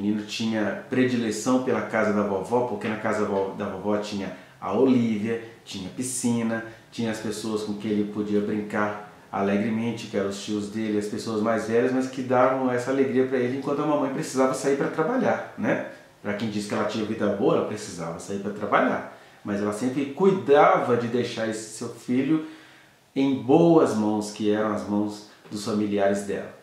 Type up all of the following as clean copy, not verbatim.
menino tinha predileção pela casa da vovó, porque na casa da vovó tinha a Olívia, tinha piscina, tinha as pessoas com quem ele podia brincar alegremente, que eram os tios dele, as pessoas mais velhas, mas que davam essa alegria para ele enquanto a mamãe precisava sair para trabalhar, né? Para quem disse que ela tinha vida boa, ela precisava sair para trabalhar, mas ela sempre cuidava de deixar esse seu filho em boas mãos, que eram as mãos dos familiares dela.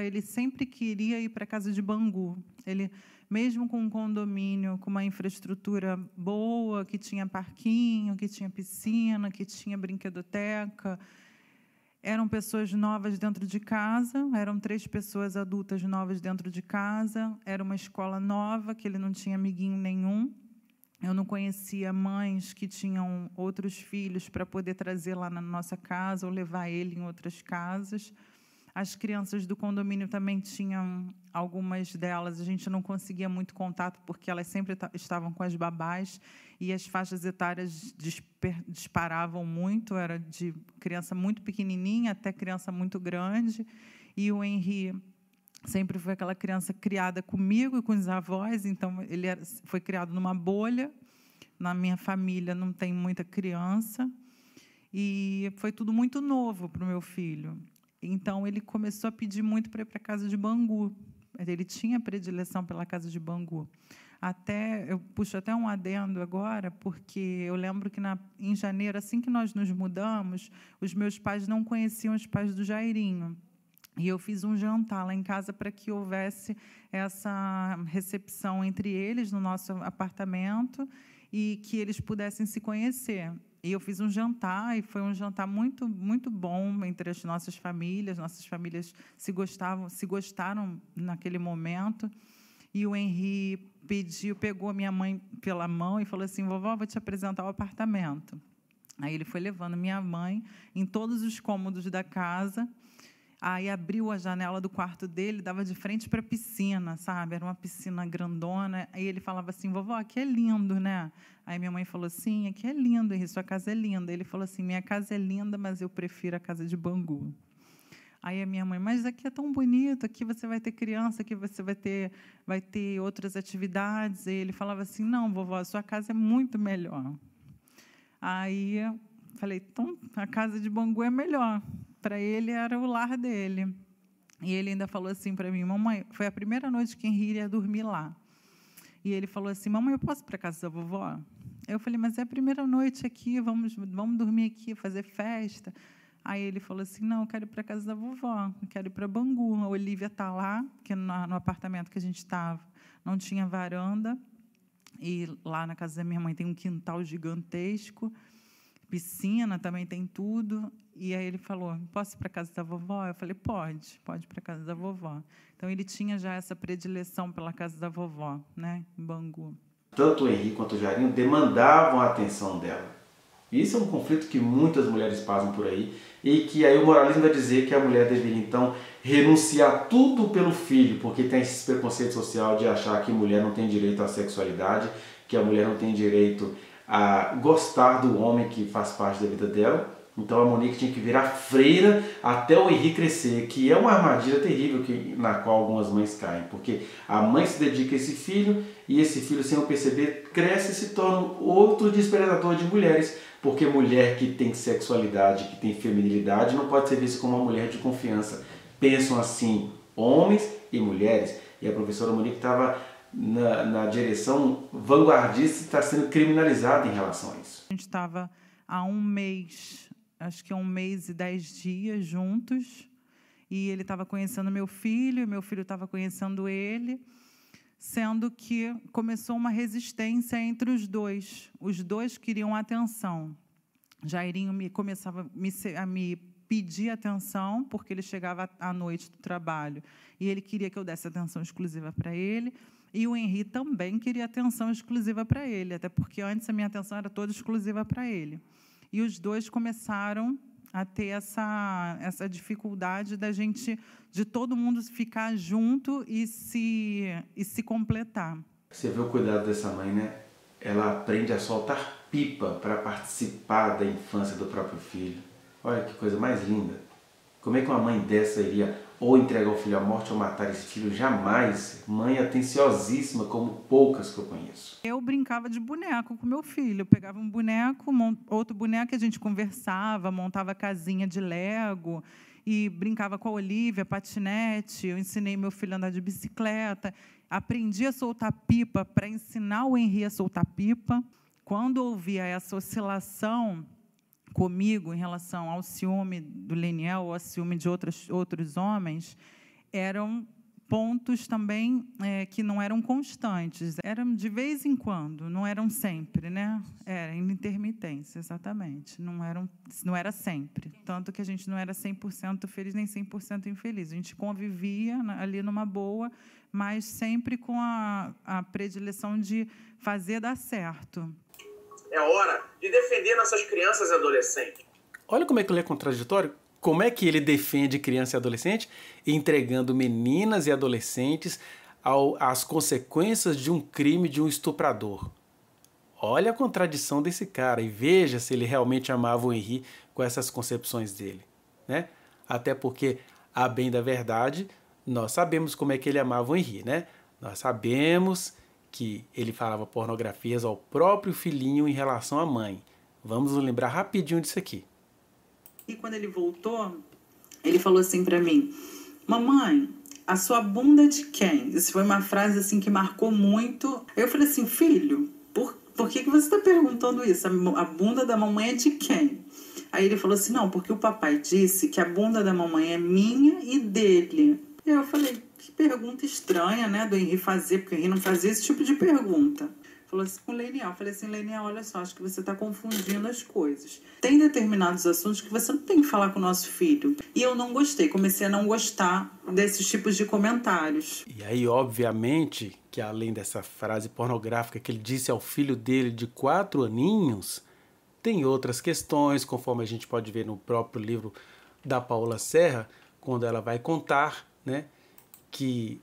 Ele sempre queria ir para a casa de Bangu. Ele, mesmo com um condomínio, com uma infraestrutura boa, que tinha parquinho, que tinha piscina, que tinha brinquedoteca, eram pessoas novas dentro de casa, eram 3 pessoas adultas novas dentro de casa, era uma escola nova, que ele não tinha amiguinho nenhum. Eu não conhecia mães que tinham outros filhos para poder trazer lá na nossa casa ou levar ele em outras casas. As crianças do condomínio também tinham, algumas delas, a gente não conseguia muito contato, porque elas sempre estavam com as babás, e as faixas etárias disparavam muito, era de criança muito pequenininha até criança muito grande, e o Henri sempre foi aquela criança criada comigo e com os avós, então foi criado numa bolha. Na minha família não tem muita criança, e foi tudo muito novo para o meu filho. Então, ele começou a pedir muito para ir para a casa de Bangu. Ele tinha predileção pela casa de Bangu. Eu puxo até um adendo agora, porque eu lembro que em janeiro, assim que nós nos mudamos, os meus pais não conheciam os pais do Jairinho. E eu fiz um jantar lá em casa para que houvesse essa recepção entre eles no nosso apartamento e que eles pudessem se conhecer. E eu fiz um jantar, e foi um jantar muito, muito bom entre as nossas famílias. Nossas famílias se gostaram naquele momento. E o Henri pegou a minha mãe pela mão e falou assim: vovó, vou te apresentar o apartamento. Aí ele foi levando minha mãe em todos os cômodos da casa. Aí abriu a janela do quarto dele, dava de frente para a piscina, sabe? Era uma piscina grandona. Aí ele falava assim: vovó, aqui é lindo, né? Aí minha mãe falou assim: aqui é lindo, Henri, sua casa é linda. Ele falou assim: minha casa é linda, mas eu prefiro a casa de Bangu. Aí a minha mãe: mas aqui é tão bonito, aqui você vai ter criança, aqui você vai ter outras atividades. E ele falava assim: não, vovó, sua casa é muito melhor. Aí eu falei: então, a casa de Bangu é melhor. Para ele, era o lar dele. E ele ainda falou assim para mim: mamãe, foi a primeira noite que Henri ia dormir lá. E ele falou assim: mamãe, eu posso ir para a casa da vovó? Eu falei: mas é a primeira noite aqui, vamos dormir aqui, fazer festa. Aí ele falou assim: não, eu quero ir para a casa da vovó, eu quero ir para Bangu. A Olívia está lá, porque no apartamento que a gente estava não tinha varanda. E lá na casa da minha mãe tem um quintal gigantesco, piscina, também tem tudo. E aí ele falou: posso ir para a casa da vovó? Eu falei: pode ir para a casa da vovó. Então, ele tinha já essa predileção pela casa da vovó, né, em Bangu. Tanto o Henri quanto o Jairinho demandavam a atenção dela. Isso é um conflito que muitas mulheres passam por aí, e que aí o moralismo vai dizer que a mulher deveria, então, renunciar tudo pelo filho, porque tem esse preconceito social de achar que mulher não tem direito à sexualidade, que a mulher não tem direito a gostar do homem que faz parte da vida dela. Então a Monique tinha que virar freira até o Henri crescer, que é uma armadilha terrível na qual algumas mães caem, porque a mãe se dedica a esse filho, e esse filho, sem eu perceber, cresce e se torna outro despredatador de mulheres, porque mulher que tem sexualidade, que tem feminilidade, não pode ser vista como uma mulher de confiança. Pensam assim homens e mulheres, e a professora Monique estava na direção vanguardista e está sendo criminalizada em relação a isso. A gente estava há um mês, acho que 1 mês e 10 dias juntos, e ele estava conhecendo meu filho estava conhecendo ele, sendo que começou uma resistência entre os dois. Os dois queriam atenção. Jairinho começava a me pedir atenção, porque ele chegava à noite do trabalho e ele queria que eu desse atenção exclusiva para ele, e o Henri também queria atenção exclusiva para ele, até porque antes a minha atenção era toda exclusiva para ele. E os dois começaram a ter essa dificuldade de todo mundo ficar junto e se completar. Você vê o cuidado dessa mãe, né? Ela aprende a soltar pipa para participar da infância do próprio filho. Olha que coisa mais linda. Como é que uma mãe dessa iria ou entregar o filho à morte ou matar esse filho, jamais. Mãe atenciosíssima como poucas que eu conheço. Eu brincava de boneco com meu filho. Eu pegava um boneco, outro boneco, a gente conversava, montava casinha de Lego e brincava com a Olivia, patinete. Eu ensinei meu filho a andar de bicicleta. Aprendi a soltar pipa para ensinar o Henri a soltar pipa. Quando ouvia essa oscilação comigo em relação ao ciúme do Leniel ou ao ciúme de outros homens, eram pontos também que não eram constantes, eram de vez em quando, não eram sempre, né? Era em intermitência, exatamente, não era sempre, tanto que a gente não era 100% feliz nem 100% infeliz, a gente convivia ali numa boa, mas sempre com a predileção de fazer dar certo. É hora de defender nossas crianças e adolescentes. Olha como é que ele é contraditório. Como é que ele defende criança e adolescente? Entregando meninas e adolescentes às consequências de um crime de um estuprador. Olha a contradição desse cara e veja se ele realmente amava o Henri com essas concepções dele, né? Até porque, a bem da verdade, nós sabemos como é que ele amava o Henri, né? Nós sabemos que ele falava pornografias ao próprio filhinho em relação à mãe. Vamos nos lembrar rapidinho disso aqui. E quando ele voltou, ele falou assim para mim: mamãe, a sua bunda é de quem? Isso foi uma frase assim que marcou muito. Eu falei assim: filho, por que você está perguntando isso? A bunda da mamãe é de quem? Aí ele falou assim: não, porque o papai disse que a bunda da mamãe é minha e dele. Eu falei: que pergunta estranha, né, do Henri fazer, porque o Henri não fazia esse tipo de pergunta. Falou assim com o Leniel. Eu falei assim: Leniel, olha só, acho que você está confundindo as coisas. Tem determinados assuntos que você não tem que falar com o nosso filho. E eu não gostei, comecei a não gostar desses tipos de comentários. E aí, obviamente, que além dessa frase pornográfica que ele disse ao filho dele de 4 aninhos, tem outras questões, conforme a gente pode ver no próprio livro da Paola Serra, quando ela vai contar, né, que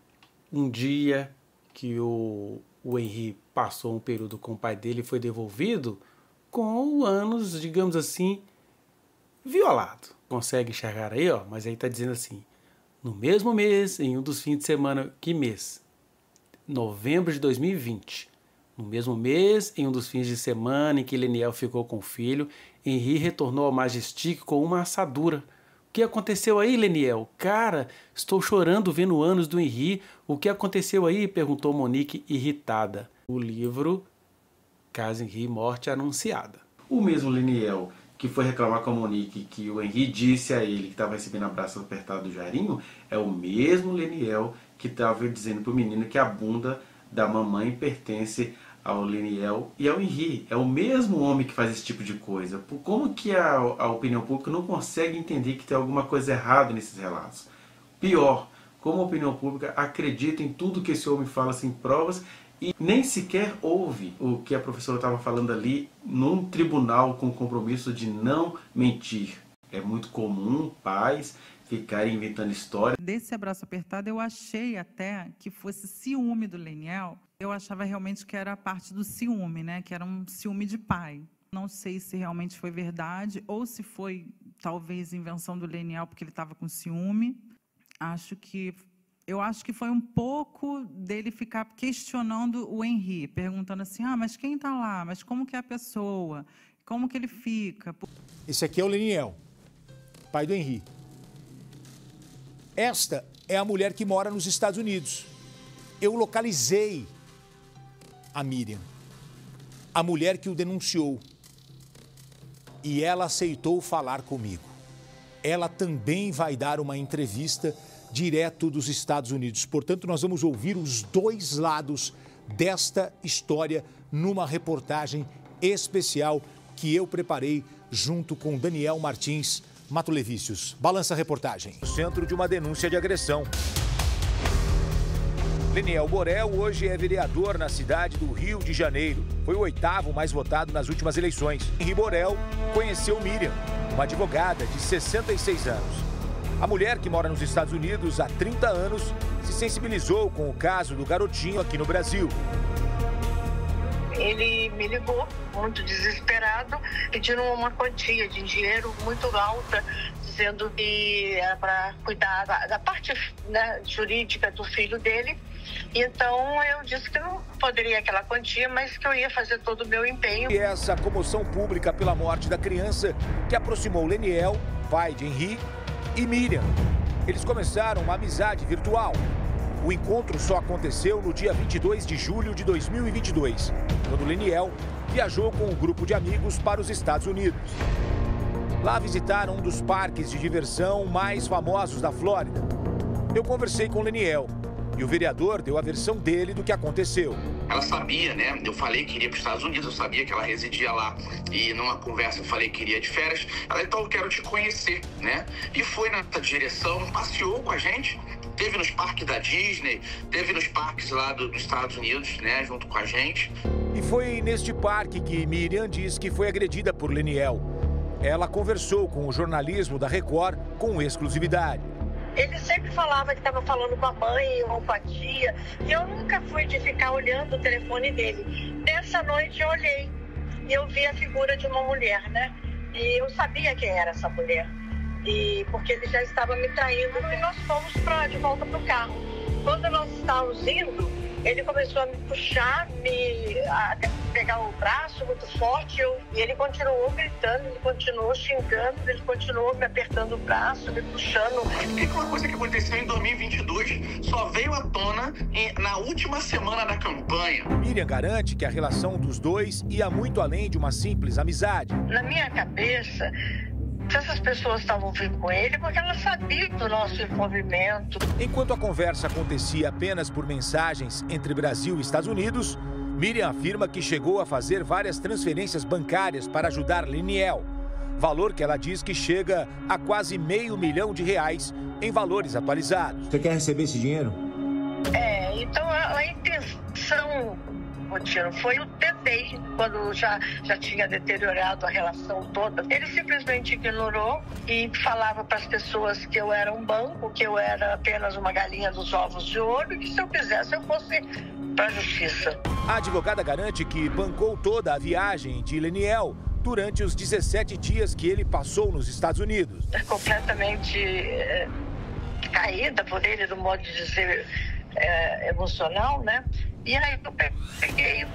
um dia que o Henri passou um período com o pai dele e foi devolvido com anos, digamos assim, violado. Consegue enxergar aí, ó? Mas aí está dizendo assim: no mesmo mês, em um dos fins de semana, que mês? Novembro de 2020. No mesmo mês, em um dos fins de semana em que Leniel ficou com o filho, Henri retornou ao Majestic com uma assadura. O que aconteceu aí, Leniel? Cara, estou chorando vendo anos do Henri. O que aconteceu aí? Perguntou Monique, irritada. O livro Caso Henri, Morte Anunciada. O mesmo Leniel que foi reclamar com a Monique que o Henri disse a ele que estava recebendo abraço apertado do Jairinho, é o mesmo Leniel que estava dizendo para o menino que a bunda da mamãe pertence ao Leniel e ao Henri. É o mesmo homem que faz esse tipo de coisa. Como que a opinião pública não consegue entender que tem alguma coisa errada nesses relatos? Pior, como a opinião pública acredita em tudo que esse homem fala sem provas e nem sequer ouve o que a professora estava falando ali num tribunal com o compromisso de não mentir. É muito comum pais ficarem inventando histórias. Desse abraço apertado, eu achei até que fosse ciúme do Leniel. Eu achava realmente que era parte do ciúme, né? Que era um ciúme de pai. Não sei se realmente foi verdade ou se foi, talvez, invenção do Leniel porque ele estava com ciúme. Eu acho que foi um pouco dele ficar questionando o Henri, perguntando assim: ah, mas quem está lá? Mas como que é a pessoa? Como que ele fica? Esse aqui é o Leniel, pai do Henri. Esta é a mulher que mora nos Estados Unidos. Eu localizei a Miriam, a mulher que o denunciou. E ela aceitou falar comigo. Ela também vai dar uma entrevista direto dos Estados Unidos. Portanto, nós vamos ouvir os dois lados desta história numa reportagem especial que eu preparei junto com Daniel Martins Matulevicius. Balança a reportagem. Centro de uma denúncia de agressão. Leniel Borel hoje é vereador na cidade do Rio de Janeiro. Foi o 8º mais votado nas últimas eleições. Henri Borel conheceu Miriam, uma advogada de 66 anos. A mulher, que mora nos Estados Unidos há 30 anos, se sensibilizou com o caso do garotinho aqui no Brasil. ele me ligou, muito desesperado, pedindo uma quantia de dinheiro muito alta, dizendo que era para cuidar da parte, né, jurídica do filho dele. Então eu disse que não poderia aquela quantia, mas que eu ia fazer todo o meu empenho. E essa comoção pública pela morte da criança que aproximou Leniel, pai de Henri, e Miriam. Eles começaram uma amizade virtual. O encontro só aconteceu no dia 22 de julho de 2022, quando Leniel viajou com um grupo de amigos para os Estados Unidos. Lá visitaram um dos parques de diversão mais famosos da Flórida. Eu conversei com Leniel e o vereador deu a versão dele do que aconteceu. Ela sabia, né? Eu falei que iria para os Estados Unidos, eu sabia que ela residia lá. E numa conversa eu falei que iria de férias. Ela, então, eu quero te conhecer, né? E foi nessa direção, passeou com a gente. Teve nos parques da Disney, teve nos parques lá dos Estados Unidos, né? Junto com a gente. E foi neste parque que Miriam diz que foi agredida por Leniel. Ela conversou com o jornalismo da Record com exclusividade. Ele sempre falava que estava falando com a mãe ou com a tia, e eu nunca fui de ficar olhando o telefone dele. Nessa noite eu olhei e eu vi a figura de uma mulher, né? E eu sabia quem era essa mulher, porque ele já estava me traindo, e nós fomos de volta para o carro. Quando nós estávamos indo, ele começou a me puxar, a pegar o braço muito forte, e ele continuou gritando, ele continuou xingando, ele continuou me apertando o braço, me puxando. E uma coisa que aconteceu em 2022 só veio à tona na última semana da campanha. Miriam garante que a relação dos dois ia muito além de uma simples amizade. Na minha cabeça, se essas pessoas estavam vindo com ele, porque elas sabiam do nosso envolvimento. Enquanto a conversa acontecia apenas por mensagens entre Brasil e Estados Unidos, Miriam afirma que chegou a fazer várias transferências bancárias para ajudar Leniel. Valor que ela diz que chega a quase R$500 mil em valores atualizados. Você quer receber esse dinheiro? Então a intenção, Tino, foi o tentei, quando já tinha deteriorado a relação toda. Ele simplesmente ignorou e falava para as pessoas que eu era um banco, que eu era apenas uma galinha dos ovos de ouro, e que se eu quisesse eu fosse para a justiça. A advogada garante que bancou toda a viagem de Leniel durante os 17 dias que ele passou nos Estados Unidos. Completamente caída por ele, do modo de dizer emocional, né? E aí eu peguei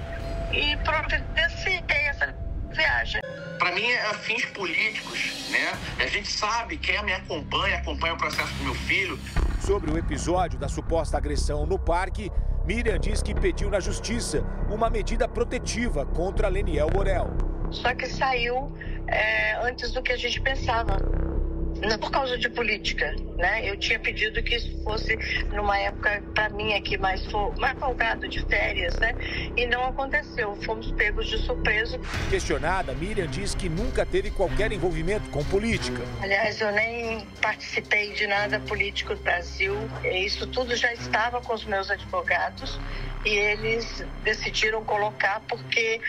e providenciei essa viagem. Para mim, é fins políticos, né? A gente sabe, quem me acompanha o processo do meu filho. Sobre o episódio da suposta agressão no parque, Miriam diz que pediu na justiça uma medida protetiva contra Leniel Borel. Só que saiu antes do que a gente pensava. Não por causa de política, né? Eu tinha pedido que isso fosse numa época, para mim aqui, mais folgado, de férias, né? E não aconteceu, fomos pegos de surpresa. Questionada, Miriam diz que nunca teve qualquer envolvimento com política. Aliás, eu nem participei de nada político no Brasil. Isso tudo já estava com os meus advogados e eles decidiram colocar porque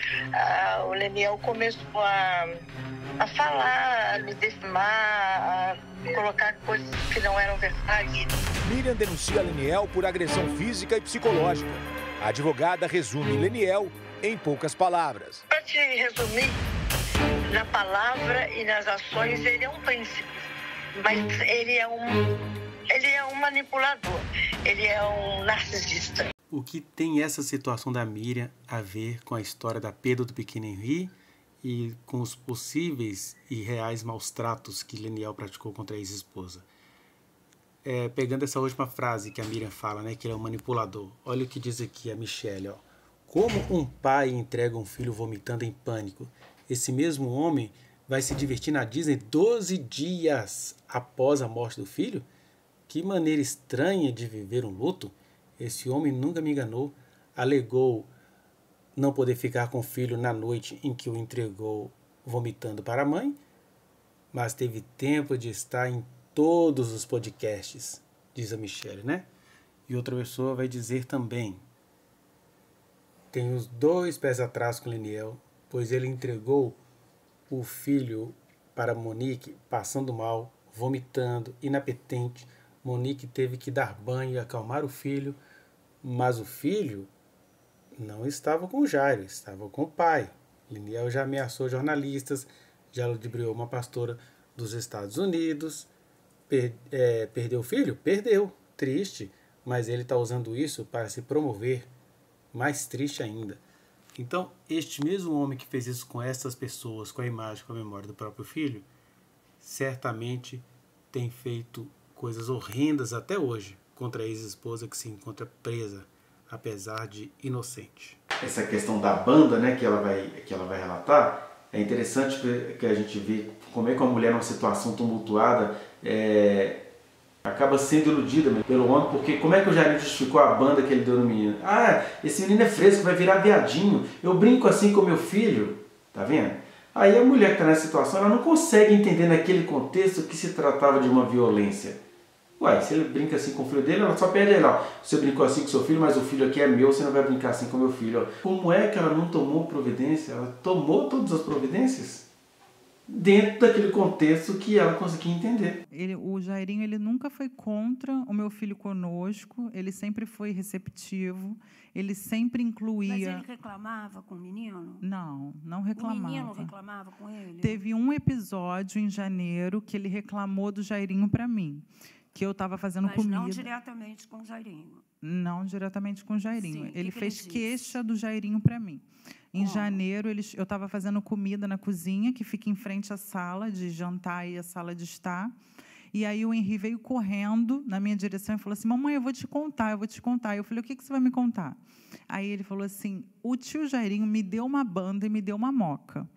o Leniel começou a falar, a me defamar, a colocar coisas que não eram verdade. Miriam denuncia Leniel por agressão física e psicológica. A advogada resume Leniel em poucas palavras. Para te resumir, na palavra e nas ações, ele é um príncipe, mas ele é um manipulador, ele é um narcisista. O que tem essa situação da Miriam a ver com a história da perda do pequeno Henri e com os possíveis e reais maus tratos que Leniel praticou contra a ex-esposa? Pegando essa última frase que a Miriam fala, né, que ele é um manipulador. Olha o que diz aqui a Michelle, ó. Como um pai entrega um filho vomitando em pânico? Esse mesmo homem vai se divertir na Disney 12 dias após a morte do filho? Que maneira estranha de viver um luto. Esse homem nunca me enganou. Alegou não poder ficar com o filho na noite em que o entregou vomitando para a mãe, mas teve tempo de estar em todos os podcasts, diz a Michelle, né? E outra pessoa vai dizer também: tem os 2 pés atrás com Leniel, pois ele entregou o filho para Monique passando mal, vomitando, inapetente. Monique teve que dar banho e acalmar o filho, mas o filho não estava com o Jairo, estava com o pai. Liniel já ameaçou jornalistas, já ludibriou uma pastora dos Estados Unidos. Perdeu o filho? Perdeu. Triste. Mas ele está usando isso para se promover. Mais triste ainda. Então, este mesmo homem que fez isso com essas pessoas, com a imagem, com a memória do próprio filho, certamente tem feito coisas horrendas até hoje contra a ex-esposa que se encontra presa, apesar de inocente. Essa questão da banda, né, que ela vai relatar, é interessante que a gente vê como é que uma mulher numa situação tumultuada acaba sendo iludida pelo homem, porque como é que o Jairinho justificou a banda que ele deu no menino? Ah, esse menino é fresco, vai virar viadinho, eu brinco assim com meu filho, tá vendo? Aí a mulher que está nessa situação, ela não consegue entender naquele contexto que se tratava de uma violência. Uai, se ele brinca assim com o filho dele, ela só perde ele, ó. Você brincou assim com seu filho, mas o filho aqui é meu, você não vai brincar assim com meu filho, ó. Como é que ela não tomou providência? Ela tomou todas as providências dentro daquele contexto que ela conseguia entender. O Jairinho, ele nunca foi contra o meu filho conosco, ele sempre foi receptivo, ele sempre incluía... Mas ele reclamava com o menino? Não reclamava. O menino reclamava com ele? Teve um episódio em janeiro que ele reclamou do Jairinho para mim, que eu estava fazendo comida. Mas não diretamente com o Jairinho? Não diretamente com o Jairinho. Sim, ele fez ele queixa do Jairinho para mim. Em janeiro, eu estava fazendo comida na cozinha, que fica em frente à sala de jantar e a sala de estar. E aí o Henri veio correndo na minha direção e falou assim, mamãe, eu vou te contar. Eu falei, o que você vai me contar? Aí ele falou assim, o tio Jairinho me deu uma banda e me deu uma moca.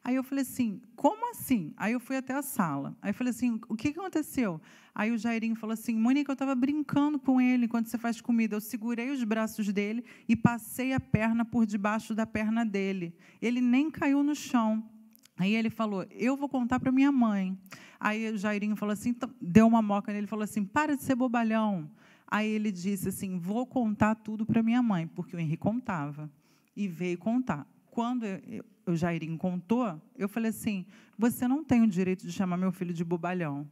Aí eu falei assim, como assim? Aí eu fui até a sala. Aí eu falei assim, o que aconteceu? Aí o Jairinho falou assim, Mônica, eu estava brincando com ele enquanto você faz comida. Eu segurei os braços dele e passei a perna por debaixo da perna dele. Ele nem caiu no chão. Aí ele falou, eu vou contar para minha mãe. Aí o Jairinho falou assim, deu uma moca nele e falou assim, para de ser bobalhão. Aí ele disse assim, vou contar tudo para minha mãe, porque o Henri contava. E veio contar. Quando o Jairinho contou, eu falei assim, você não tem o direito de chamar meu filho de bobalhão.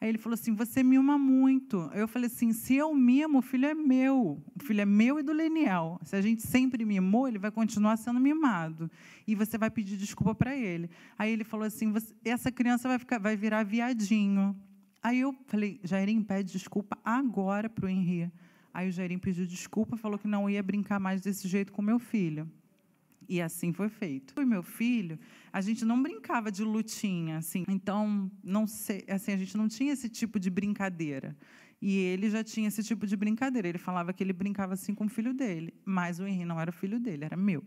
Aí ele falou assim, você mima muito. Eu falei assim, se eu mimo, o filho é meu. O filho é meu e do Liniel. Se a gente sempre mimou, ele vai continuar sendo mimado. E você vai pedir desculpa para ele. Aí ele falou assim, essa criança vai virar viadinho. Aí eu falei, Jairinho, pede desculpa agora para o Henri. Aí o Jairinho pediu desculpa, falou que não ia brincar mais desse jeito com meu filho. E assim foi feito. Eu e meu filho, a gente não brincava de lutinha, assim. Então, não sei, assim, a gente não tinha esse tipo de brincadeira. E ele já tinha esse tipo de brincadeira. Ele falava que ele brincava assim com o filho dele, mas o Henri não era filho dele, era meu.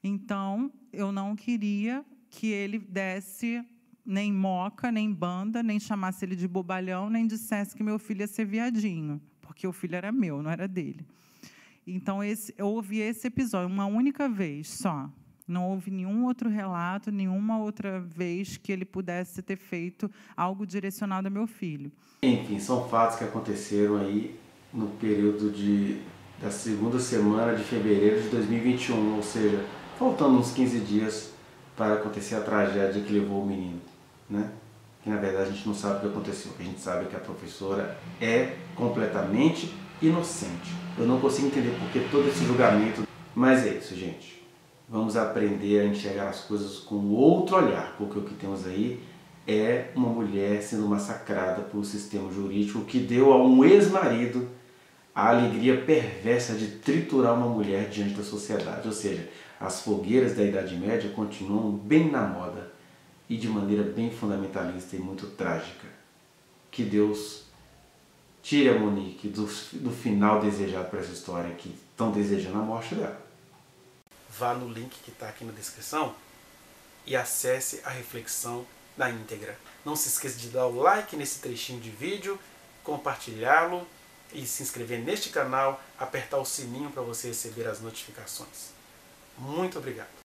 Então, eu não queria que ele desse nem moca, nem banda, nem chamasse ele de bobalhão, nem dissesse que meu filho ia ser viadinho, porque o filho era meu, não era dele. Então, eu ouvi esse episódio uma única vez só. Não houve nenhum outro relato, nenhuma outra vez que ele pudesse ter feito algo direcionado ao meu filho. Enfim, são fatos que aconteceram aí no período da segunda semana de fevereiro de 2021, ou seja, faltando uns 15 dias para acontecer a tragédia que levou o menino, né? Que, na verdade, a gente não sabe o que aconteceu. A gente sabe que a professora é completamente inocente. Eu não consigo entender por que todo esse julgamento. Mas é isso, gente. Vamos aprender a enxergar as coisas com outro olhar, porque o que temos aí é uma mulher sendo massacrada pelo sistema jurídico que deu a um ex-marido a alegria perversa de triturar uma mulher diante da sociedade. Ou seja, as fogueiras da Idade Média continuam bem na moda e de maneira bem fundamentalista e muito trágica. Que Deus tire a Monique do final desejado para essa história, que estão desejando a morte dela. Vá no link que está aqui na descrição e acesse a reflexão na íntegra. Não se esqueça de dar o like nesse trechinho de vídeo, compartilhá-lo e se inscrever neste canal, apertar o sininho para você receber as notificações. Muito obrigado.